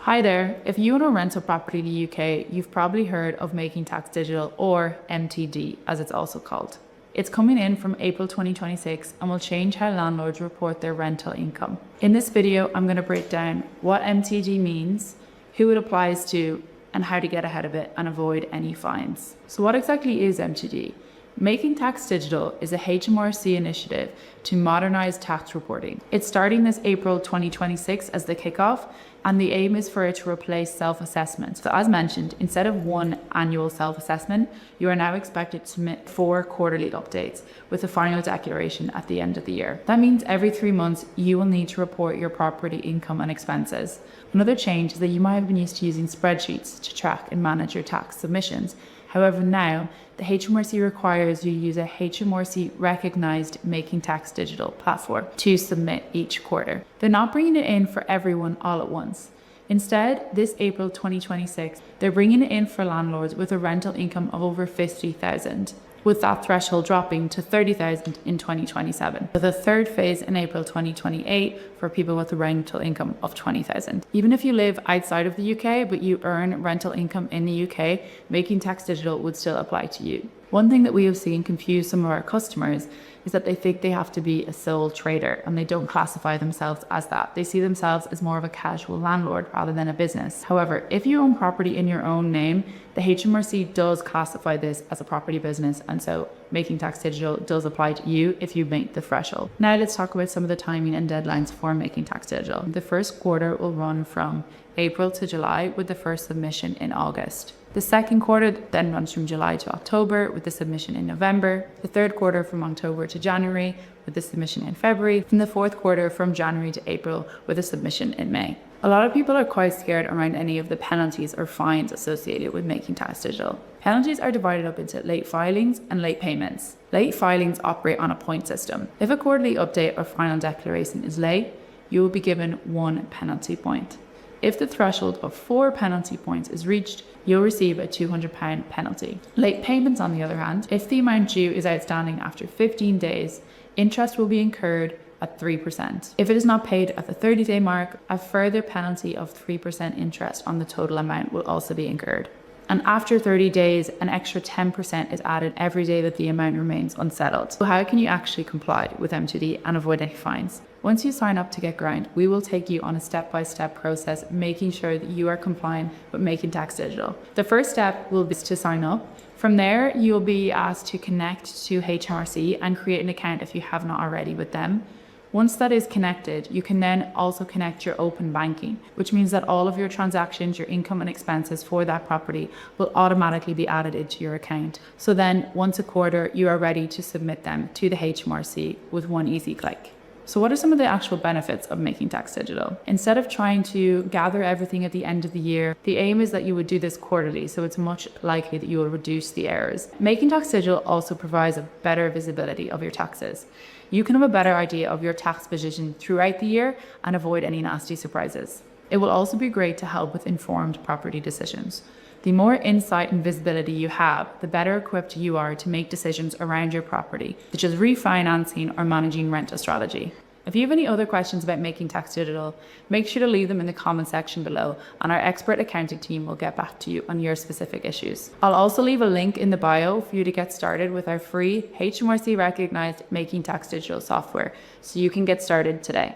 Hi there. If you own a rental property in the UK, you've probably heard of Making Tax Digital, or MTD as it's also called. It's coming in from April 2026 and will change how landlords report their rental income. In this video, I'm going to break down what MTD means, who it applies to, and how to get ahead of it and avoid any fines. So what exactly is MTD? Making Tax Digital is a HMRC initiative to modernize tax reporting. It's starting this April 2026 as the kickoff, and the aim is for it to replace self-assessment. So as mentioned, instead of one annual self-assessment, you are now expected to submit 4 quarterly updates with a final declaration at the end of the year. That means every 3 months, you will need to report your property income and expenses. Another change is that you might have been used to using spreadsheets to track and manage your tax submissions. However, now the HMRC requires you use a HMRC recognized Making Tax Digital platform to submit each quarter. They're not bringing it in for everyone all at once. Instead, this April 2026, they're bringing it in for landlords with a rental income of over 50,000, with that threshold dropping to 30,000 in 2027, with a third phase in April 2028 for people with a rental income of 20,000. Even if you live outside of the UK, but you earn rental income in the UK, Making Tax Digital would still apply to you. One thing that we have seen confuse some of our customers is that they think they have to be a sole trader, and they don't classify themselves as that. They see themselves as more of a casual landlord rather than a business. However, if you own property in your own name, the HMRC does classify this as a property business, and so Making Tax Digital does apply to you if you meet the threshold. Now let's talk about some of the timing and deadlines for Making Tax Digital. The first quarter will run from April to July, with the first submission in August. The second quarter then runs from July to October, with the submission in November. The third quarter from October to January, with the submission in February. From the fourth quarter from January to April, with a submission in May. A lot of people are quite scared around any of the penalties or fines associated with Making Tax Digital. Penalties are divided up into late filings and late payments. Late filings operate on a point system. If a quarterly update or final declaration is late, you will be given 1 penalty point. If the threshold of 4 penalty points is reached, you'll receive a £200 penalty. Late payments, on the other hand, if the amount due is outstanding after 15 days, interest will be incurred at 3%. If it is not paid at the 30-day mark, a further penalty of 3% interest on the total amount will also be incurred. And after 30 days, an extra 10% is added every day that the amount remains unsettled. So how can you actually comply with MTD and avoid any fines? Once you sign up to get ground, we will take you on a step-by-step process, making sure that you are compliant with Making Tax Digital. The first step will be to sign up. From there, you'll be asked to connect to HMRC and create an account if you have not already with them. Once that is connected, you can then also connect your open banking, which means that all of your transactions, your income and expenses for that property will automatically be added into your account. So then once a quarter, you are ready to submit them to the HMRC with one easy click. So what are some of the actual benefits of Making Tax Digital? Instead of trying to gather everything at the end of the year, the aim is that you would do this quarterly, so it's much likely that you will reduce the errors. Making Tax Digital also provides a better visibility of your taxes. You can have a better idea of your tax position throughout the year and avoid any nasty surprises. It will also be great to help with informed property decisions. The more insight and visibility you have, the better equipped you are to make decisions around your property, such as refinancing or managing rental strategy. If you have any other questions about Making Tax Digital, make sure to leave them in the comment section below, and our expert accounting team will get back to you on your specific issues. I'll also leave a link in the bio for you to get started with our free HMRC recognized Making Tax Digital software, so you can get started today.